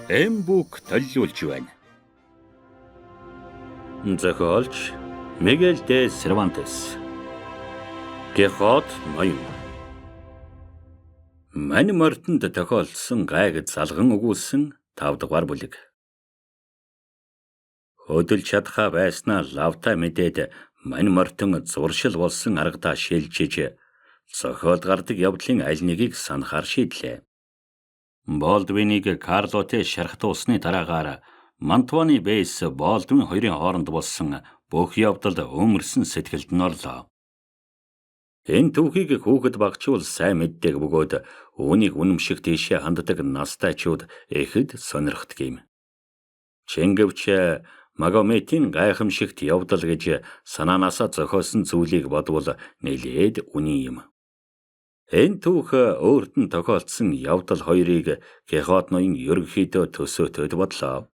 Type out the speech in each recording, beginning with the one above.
Эмбүк төлөвлөж байна. Зохиолч Мигель де Сервантес. Кихот ноён. Мань мортонд тохиолдсон гайг залган өгүүлсэн 5 дугаар бүлэг. Хөдөлж чадхаа байснаа лавта мэдээд мань мортон зуршил болсон аргадаа шилжиж зохиол гардаг явдлын аль нэгийг санахаар шийдлээ. Болдвинийг Карлотэй шархт усны дараагаар Мантуаны бэйс Болдвин хоёрын хооронд болсон бүх явдал өмөрсөн сэтгэлд нь орлоо. Энэ түүхийг хүүхэд багчуул сайн мэддэг бөгөөд үүнийг үнэмших тийшээ ханддаг настайчууд ихэд сонирхдаг юм. Чингэвч Магометийн гайхамшигт явдал гэж санаанаасаа зохиосон зүйлийг бодвол нэлээд үнэн юм. Энэ түүх өөрт нь тохиолдсон явдал хоёрыг Кихот ноён ерөнхийдөө төсөөтөд бодлоо.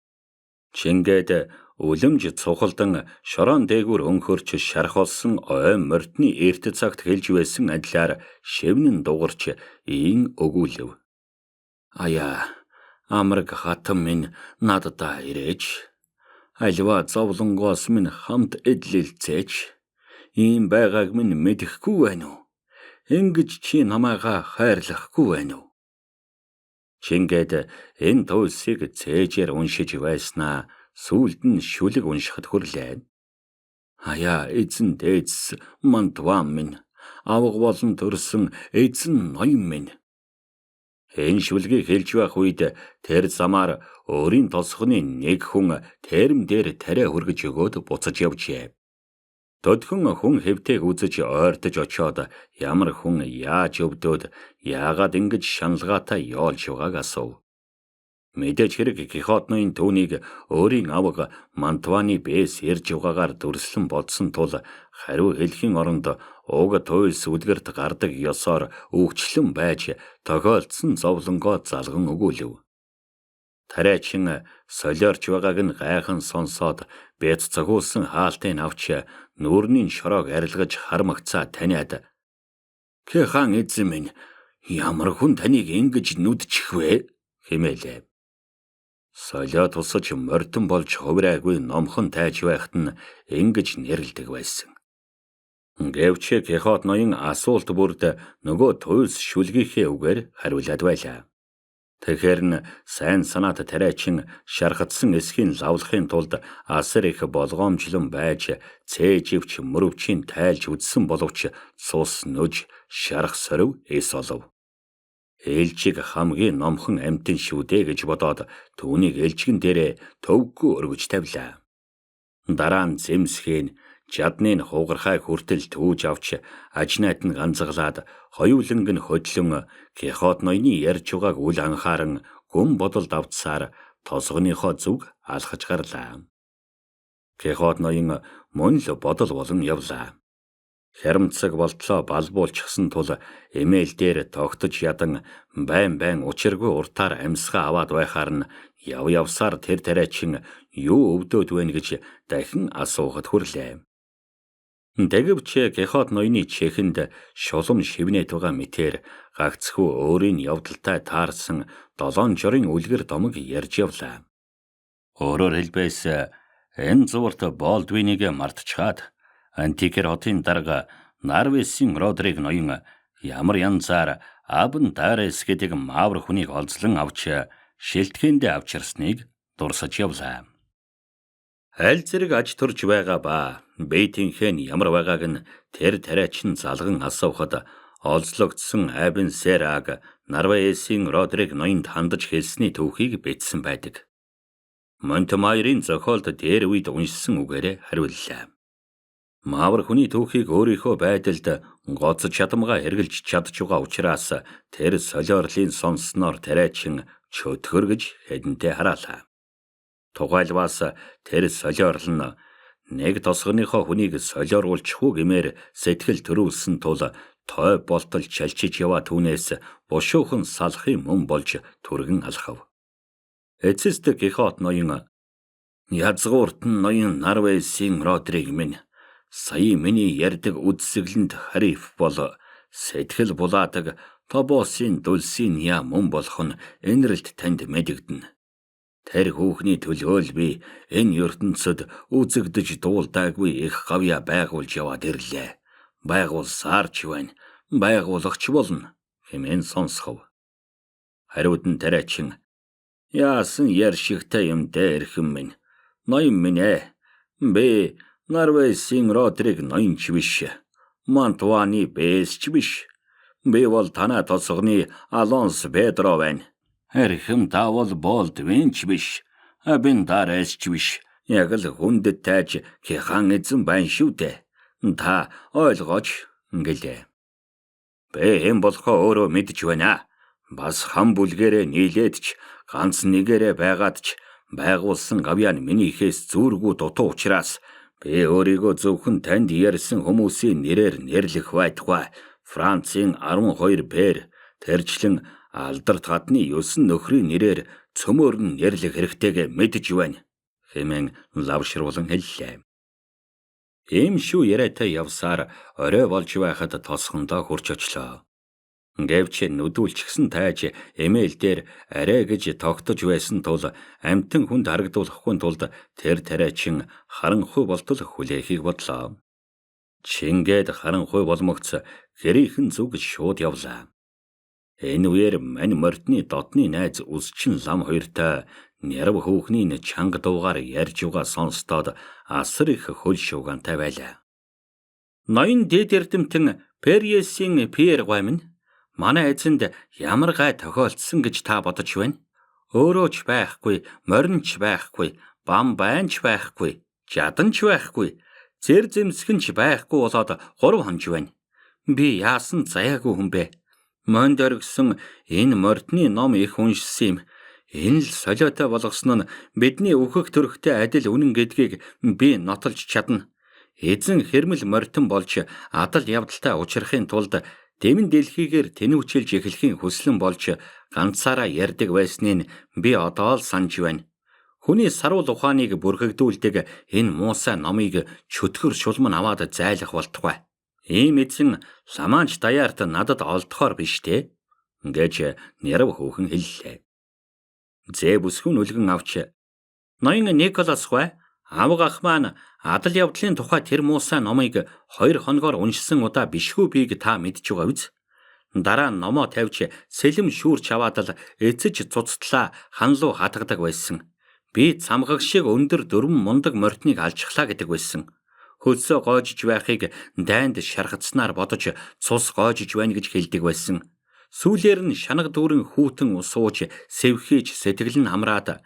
Чингээд үлэмж цухалдан шорон дээгүүр өнхөрч шарх болсон ойн мордны эрт цагт хэлж байсан адилаар шивнэн дугарч ийн өгүүлв. Аяа, амраг хатан минь нададаа ирээч. Альва зовлонгоос минь хамт эдлэлцээч. Ийм байгааг минь мэдэхгүй байна уу? Ингэж чи намайгаа хайрлахгүй байна уу? Чингээд энэ туйлсыг цээжээр уншиж байснаа сүүлд нь шүлэг уншихад хүрлээ. Аяа, эзэн дээдс Мантуан минь, авга болон төрсөн эзэн ноён минь. Энэ шүлгийг хэлж байх үед тэр замаар өөрийн тосгоны нэг хүн терм дээр тариа хүргэж өгөөд буцаж явжээ. Төдхөн хүн хэвтэйг үзэж ойртож очиод ямар хүн яаж өвдөөд яагаад ингэж шаналгаатай явуулж байгааг асуув. Мэдээж хэрэг Кихот ноён түүнийг өөрийн авга Мантуаны бэс ирж байгаагаар дүрслэн бодсон тул хариу хэлхийн оронд уг туйлс үлгэрт гардаг ёсоор өгчлөн байж тохиолдсон зовлонгоо залган өгүүлв. Тариачин солиорч байгааг нь гайхан сонсоод бяц цогуулсан хаалтыг авч нүүрний шороог арилгаж хармагцаа таниад "Кехан эзэн минь, ямар хүн таныг ингэж нүдчих вэ?" хэмээлээ. Солио тусаж мордон болж хувираагүй номхон тайж байхад нь ингэж нэрлдэг байсан. Гэвч Кихот ноён асуулт бүрд нөгөө туйлс шүлгийнхээ үгээр хариулаад байлаа. Тэгэхээр нь сайн санаат тариачин шархатсан эсхийн лавлахын тулд асар их болгоомжлон байж цээживч мөрөвчийн тайлж үдсэн боловч цус нөж шарх сорив эс олов. Ээлжиг хамгийн номхон амьтан шүү дээ гэж бодоод түүнийг ээлжигэн дээрээ төвггүй өргөж тавилаа. Дараа нь зэмсхийн жадны хугархай хүртэл түүж авч ажнайд нь ганцаглаад хоёуланг нь хөдлөн Кихот ноёны ярьж байгааг үл анхааран гүн бодолд автсаар тосгоныхоо зүг алхаж гарлаа. Кихот ноён мөн л бодол болон явлаа. Хямцаг болтлоо балбуулчихсан тул эмээл дээр тогтож ядан байн учиргүй уртаар амьсгаа аваад байхаар нь явсаар тэр тариачин юу өвдөөд байна гэж дахин асуухад хүрлээ. Тэгвч Кихот ноёны чихэнд шулам шивнээд байгаа мэтээр гагцхүү өөрийн явдалтай таарсан 7 жорын үлгэр домог ярьж явлаа. Өөрөөр хэлбээс энэ зурт Болдвинийг мартчихад антикер хотын дарга Нарвесийн Родриг ноён ямар янзаар Абн Дарес гэдэг маавар хүнийг олзлон авч шилтгэндээ авчирсныг дурсаж явлаа. Аль зэрэг аж төрж байгаа ба бейтинхэн ямар байгааг нь тэр тариачин залган асуухад олзлогдсон Абн Сераг Нарвесийн Родриг ноёнд хандаж хэлсний түүхийг бичсэн байдаг. Монтемайрын зохиолд дээр үед уншсан үгээрээ хариуллаа. Маавар хүний түүхийг өөрийнхөө байдалд гоцож чадамгаа хэрглэж чадж байгаа учраас тэр солиорлын сонссноор тариачин чөтгөр гэж хэдэнтэй хараалаа. Тухайлбаас тэр солиорл нь нэг тосгоныхоо хүнийг солиоруулчих уу гэмээр сэтгэл төрүүлсэн тул той болтол чалчиж яваа түүнээс бушуухан салахын мөн болж түргэн алхав. Эцэст Кихот ноён язгууртан ноён Нарвесийн Родриг минь, сая миний ярьдаг үдсэглэнд хариф бол сэтгэл булаадаг Тобосын дулсын яа мөн болох нь энэрэлт танд мэдэгдэнэ. Тэр хүүхний төлөө л би энэ ертөнцид үзэгдэж дуулдаагүй их гавья байгуулж яваад ирлээ. Байгуулсаар ч байна. Байгуулагч болно хэмээн сонсгов. Хариуд нь тариачин яасан яр шигтэй юм дээ эрхэм минь. Ноён минь би Норвесийн Родриг ноёнч биш. Мантуаны бэсч биш. Би бол танай тосгоны Алонс Педро байна. Эрхэм таавал Болдвинч биш. Абин Даресч биш. Яг л хүндэт тааж хяхан эзэн байна шүү дээ. Та ойлгооч гэлээ. Би хэн болохоо өөрөө мэдж байна. Бас хам бүлгэрээ нийлээд ч ганц нэгээрээ байгаад ч байгуулсан гавьяа нь минийхээс зүүргүй дутуу учраас би өөрийгөө зөвхөн танд ярьсан хүмүүсийн нэрээр нэрлэх байтугай Францын 12 пэр тэрчлэн алдарт гадны 9 нөхрийн нэрээр цөмөр нь нэрлэх хэрэгтэйгээ мэдж байна хэмээн лавшруулан хэллээ. Ийм шүү яриатай явсаар орой болж байхад тосгондоо хурч очлоо. Гэвч нүдүүлчихсэн тайж эмэйл дээр арай гэж тогтож байсан тул амтэн хүнд харагдуулахгүй тулд тэр тариачин харанхуй болтол хүлээхийг бодлоо. Чингээд харанхуй болмогц гэрийнхэн зүг шууд явлаа. Энэ үеэр мань мордны дотны найз үсчин лам хоёртой нэрв хүүхний чанга дуугаар ярьж угаа сонстоод асар их хөл шуугантай байлаа. Ноён дэд эрдэмтэн Перьесийн Пьер Гуамин манай эзэнд ямар гай тохиолдсон гэж та бодож байна? Өөрөөч байхгүй, моринч байхгүй, бам байнч байхгүй, жаданч байхгүй, зэр зэмсгэнч байхгүй болоод 3 хонж байна. Би яасан заяагүй хүн бэ? Монд оргисон энэ мордны ном их уншсан юм. Энэ л солиотой болгосон нь бидний өөхөх төрхтэй адил үнэн гэдгийг би нотолж чадна. Эзэн хэрмэл мордон болж адал явдалтай учрахын тулд Дэмэн дэлхийгээр тэнүүчилж эхлэхийн хүслэн болж ганцаараа ярьдаг байсныг би одоо л санаж байна. Хүний сарвал ухааныг бүрхэгдүүлдэг энэ муусай номыг чөтгөр шулман аваад зайлах болтугай. Ийм эзэн ламанч даяарт надад олдохоор биш те гэж нэрв хөөхөн хэллээ. Зэ бүсгүн үлгэн авч ноён Николас Гуай авга ах маань адал явдлын тухай тэр муусай номыг 2 хоногоор уншсан удаа бишгүй бийг та мэдж байгаа биз? Дараа нь номоо тавьж сэлэм шүүрч аваад л эцэж цуцтлаа ханлуу хатгадаг байсан. Би цамгаг шиг өндөр дөрвөн мундаг мордныг алжихлаа гэдэг байсан. Хөлсөө гоожиж байхыг дайнд шархацснаар бодож цус гоожиж байна гэж хэлдэг байсан. Сүүлээр нь шанаг дүүрэн хүүтэн усууж сэвхийж сэтгэл нь хамраад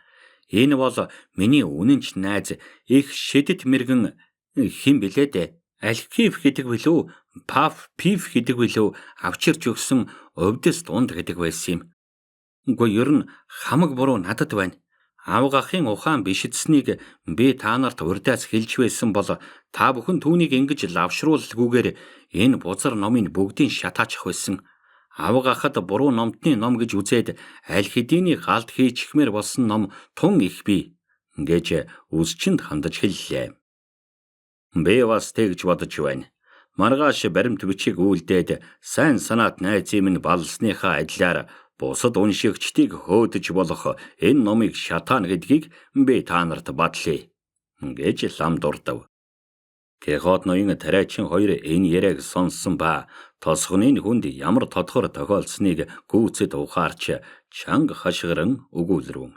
энэ бол миний үнэнч найз их шидэт мэргэн хэн билээ дээ. Алькив гэдэг билүү, Паф Пиф гэдэг билүү авчирч өгсөн увдэс дунд гэдэг байсан юм. Үгүй ер нь хамаг буруу надад байна. Авгахын ухаан бишидсэнийг би та нарт урдаас хэлж байсан бол та бүхэн түүнийг ингэж лавшруулалгүйгээр энэ бузар номын бүгдийг шатаачих байсан. Авгахад буруу номтны ном гэж үзээд аль хэдийний галд хийчихмээр болсон ном тун их бий гэж үсчинд хандаж хэллээ. Би бас тэгж бодож байна. Маргааш баримт бичиг үйлдээд сайн санаат найзын минь балсныхаа адилаар бусад уншигчдыг хөөдөж болох энэ номыг шатаана гэдгийг би та нарт батлая гэж лам дурдав. Кехот ноён тариачин хоёр энэ яриаг сонссон ба тосгоны хүнд ямар тодхор тохиолдсныг гүйцэд ухаарч чанга хашгиран өгүүлрүүн.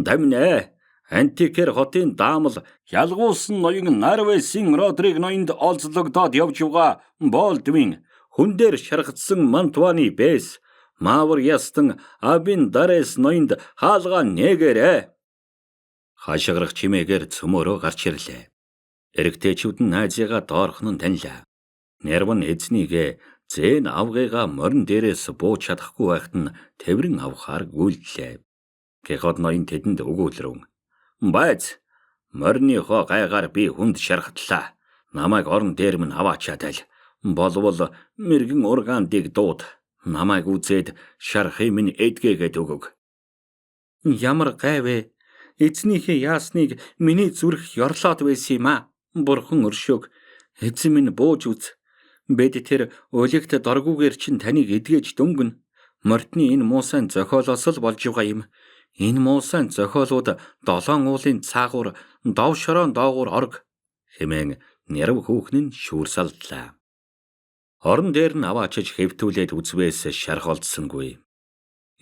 Дамнэ! Антикер хотын даамал ялгуулсан ноён Норвесийн Родриг ноёнд олзлогдоод явж байгаа Болдвин хүн дээр шаргацсан Мантуаны бэс Мавр ястан Абин Дарес ноёнд хаалгаа нээгээрээ. Хашгирах чимээгээр цөмөрөө гарч ирлээ. Эрэгтэйчүүд нь найзыгаа доорхон нь танилаа. Нерв нь эзнийгээ зэн авгыгаа морин дээрээс бууж чадахгүй байхад нь тэврэн авахаар гүйлдлээ. Кехот ноён тэдэнд өгүүлрүүн. Байц, мориныхоо гайгаар би хүнд шархтлаа. Намайг орон дээр минь аваачаад айл. Болвол мэргэн ургаандыг дууд. Намайг үзээд шархыг минь эдгээгээд өгөг. Ямар гай вэ? Эзнийхээ яасныг миний зүрх ёрлоод байсан юм а. Бурхан өршөөг. Эзэн минь бууж үз. Бэд тэр өлегт доргүйгээр чинь таныг эдгэж дөнгөн. Мортны энэ муусан зохиолоос л болж байгаа юм. Энэ муусайн зохиолууд долоон уулын цаагуур дов шороон доогуур орг хэмээн нярав хүүхэн нь шүүрсалдлаа. Орон дээр нь аваачиж хэвтүүлээд үзвээс шархолдсонгүй.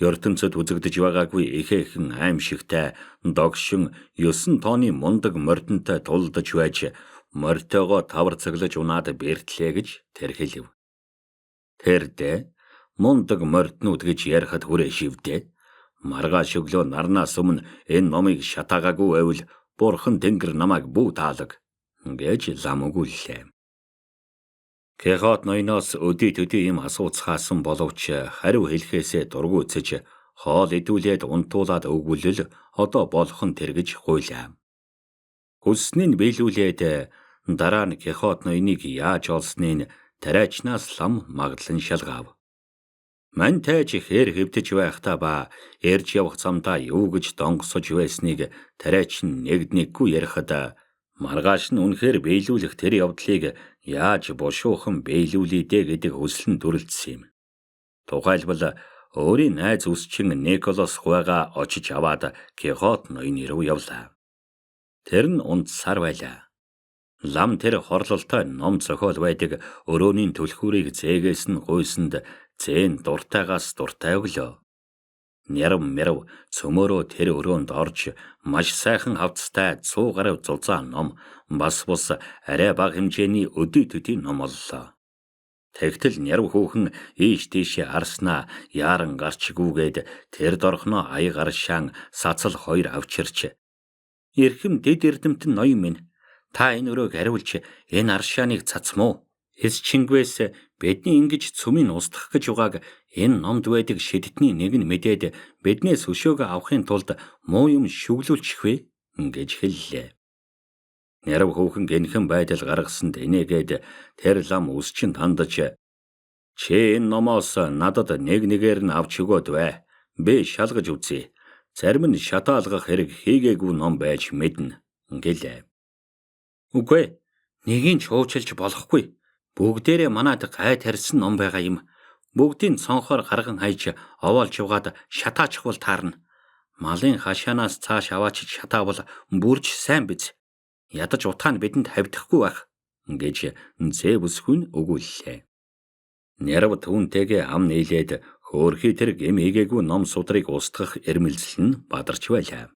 ертөнцид үзэгдэж байгаагүй ихээхэн аимшигтай догшин 9 тонны мундаг мордонтой тулдаж байж морьтойгоо тавар цаглаж унаад бэртлээ гэж тэр хэлв. Тэрдээ мундаг морднууд гэж ярихад хүрээ шивдээ. Маргааш өглөө нарнаас өмнө энэ номыг шатаагаагүй байвал бурхан тэнгэр намайг бүү таалаг гэж лам өгүүллээ. Кехот ноёноос өдий төдий юм асууцгаасан боловч хариу хэлхээсээ дургуутсаж хоол идүүлээд унтуулаад өгвөл одоо болох нь тэр гэж хуйлаа. Хүсснийг биелүүлээд дараа нь Кехот ноёныг яаж олсныг тариачнаас лам магадлан шалгаав. Мань тайж хээр хэвтэж байхдаа ба эрж явах замдаа юу гэж донгосож байсныг тариач нь нэгднэггүй ярихад маргааш нь үнэхээр биелүүлэх тэр явдлыг яаж бушуухан биелүүлээ гэдэг хүсэл нь дүрлцсэн юм. Тухайлбал өөрийн найз үсчин Николос хуйгаа очиж аваад Кехот ноёны руу явлаа. Тэр нь унтсаар байлаа. Лам тэр хорлолтой ном зохиол байдаг өрөөний түлхүүрийг зээгээс нь гуйсанд зээн дуртайгаас дуртай өглөө. Нярав мэрв цөмөрөө тэр өрөөнд орж маш сайхан хавцтай 100 гаруй зузаан ном бас бус арай бага хэмжээний өдий төдий ном оллоо. Тэгтэл нярав хүүхэн ийш тийшээ арснаа яаран гарч гүгээд тэр дорхноо аяг аршаан сацал 2 авчирч эрхэм дэд эрдэмтэн ноён минь та энэ өрөөг хариулж энэ аршааныг цацмуу. Эс чингвээс бидний ингэж цөмийн устгах гэж угааг энэ номд байдаг шидэтний нэг нь мэдээд биднээс өшөөгөө авахын тулд муу юм шүглүүлчих вэ гэж хэллээ. Нярав хүүхэн гэнхэн байдал гаргасанд инээгээд тэр лам үсчин тандаж чи энэ номоос надад нэгээр нь авч өгөөд бай. Би шалгаж үзье. Зарим нь шатаалгах хэрэг хийгээгүй ном байж мэднэ гэлээ. Үгүй нэгийг ч хуучилж болохгүй. Бүгдээрээ манад гай тарьсан ном байгаа юм. Бүгдийн цонхоор гарган хайж овоолж угаад шатаачхвал таарна. Малын хашаанаас цааш аваачиж шатаавал бүрж сайн биз. Ядаж утаа нь бидэнд хавдахгүй байх гэж зэвсгүй өгүүллээ. Нярав түүнтэйгээ ам нийлээд хөөрхий тэр гэм игээгүй ном судрыг устгах эрмэлзэл нь бадарч байлаа.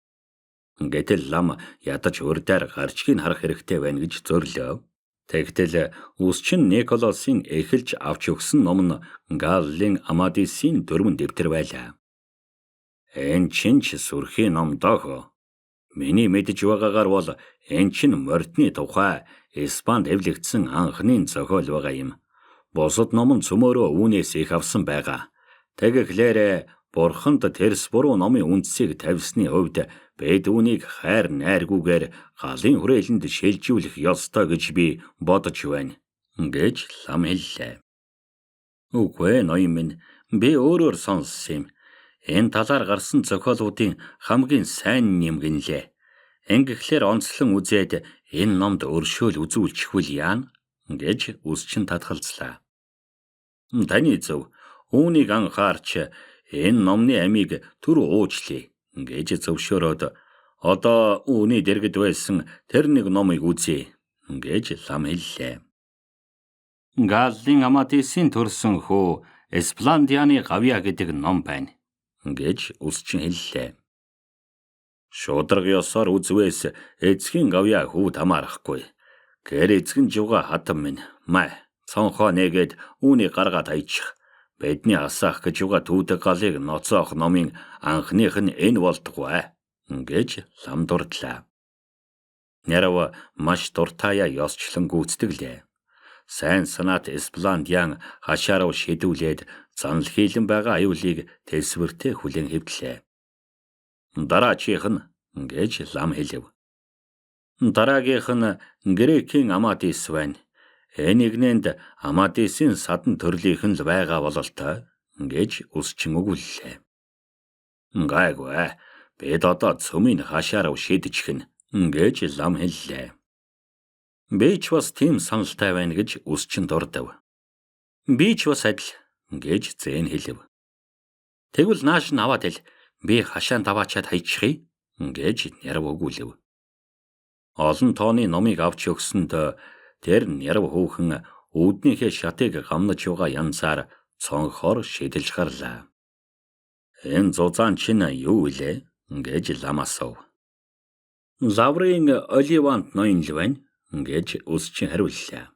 Гэтэл лам ядаж урдаар гарчгийг харах хэрэгтэй байна гэж зөрлөө. Тэгтэл үсчин Николосын эхэлж авч өгсөн ном нь Галлийн Амадисын 4 дэвтэр байлаа. Энэ чинь ч сүрхийн ном доо. Миний мэдж байгаагаар бол энэ чинь мордны тухай Испанд эвлэгдсэн анхны зохиол байгаа юм. Бусад ном нь цөмөрөө үүнээс их авсан байгаа. Тэгэхээр бурханд тэрс буруу номын үндсийг тавьсны хувьд бид үүнийг хайр найргүйгээр галын хүрээлэнд шилжүүлэх ёстой гэж би бодож байна гэж лам хэллээ. Үгүй ноён минь би өөрөөр сонссон юм. Энэ талаар гарсан зохиолуудын хамгийн сайн юм гинлээ. Ингэхлээр онцлон үзээд энэ номд өршөөл үзүүлчихвэл яана гэж үсчин татгалзлаа. Таны зөв. Үүнийг анхаарч энэ номны амийг түр уучлаа гэж зөвшөөрөөд одоо үүний дэргэд байсан тэр нэг номыг үзье гэж лам хэллээ. Галлийн Амадисын төрсөн хүү Эспландианы гавья гэдэг ном байна гэж үсчин хэллээ. Шудраг ёсоор үзвээс эцгийн гавья хүү тамаарахгүй. Гэр эцгэн жуга хатам минь май цонхоо нэгээд үүнийг гаргаад хайчих. Бидний асаах гэж уга түүдэг галыг ноцоох номын анхных нь энэ болдгоо гэж лам дурдлаа. Нярав маш дуртаяа ёсчлон гүйцэтгэлээ. Сайн санаат Эспландиан хашаарав шидүүлээд занал хийлэн байгаа аюулыг тэсвэртэй хүлээн хэвтлээ. Дараачих нь гэж лам хэлв. Дараагийнх нь Грекийн Амадис байна. Энигнэнд Амадисын садан төрлийнхэн л байгаа бололтой гэж үсчин өгүүллээ. Гайгүй бид одоо цөмийн хашаарав шидчихнэ гэж лам хэллээ. Би ч бас тийм саналтай байна гэж үсчин дурдав. Би ч бас адил гэж зэн хэлв. Тэгвэл нааш нь аваад ил Би хашаан даваачаад хайчихъя гэж Нярав өгүүлэв. Олон тооны номыг авч өгсөнд тэр Нярав хүүхэн үүднийхээ шатыг гамнаж байгаа янзаар цонхоор шидэлж гарлаа. Энэ зузаан чинь юу вэ? Гэж лам асуув. Лаврын оливант ноён л байна гэж үсчин хариуллаа.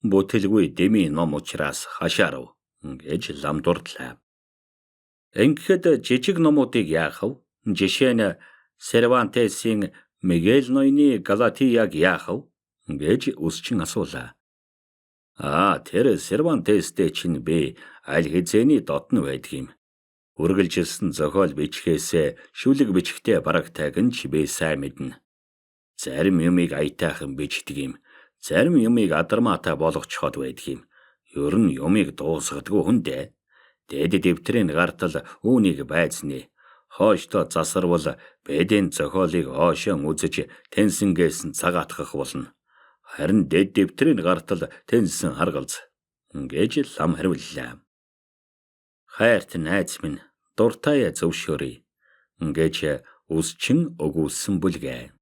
Бүтэлгүй дэми ном учраас хашаарав гэж лам дурдлаа. Ингэхэд жижиг номуудыг яах вэ? Жишээ нь Сервантесийн Мигель ноёны Галатияг яах вэ? Гэж үсчин асуулаа. Тэр Сервантестэй чинь би аль хэзээний дотн байдгийм. Үргэлжилсэн зохиол бичгээс шүлэг бичгтээ барагтайг нь ч би сайн мэднэ. Зарим юмыг аятайхан бичдэг юм. Зарим юмыг адармаатай болгочход байдгийм. Ер нь юмыг дуусгадгүй хүн дээ. Дээд дэвтрийн гартал үүнийг байцны. Хойштоо засарвал бэдэн зохиолыг оошон үзэж тэнсэнгээс цагаатгах болно. Харин дээд дэвтрийн гартал тэнсэн харгалз. Гэж лам хариуллаа. Хайрт найз минь, дуртай зөвшөөрье. Гэж үсчин өгүүлсэн бүлгээ.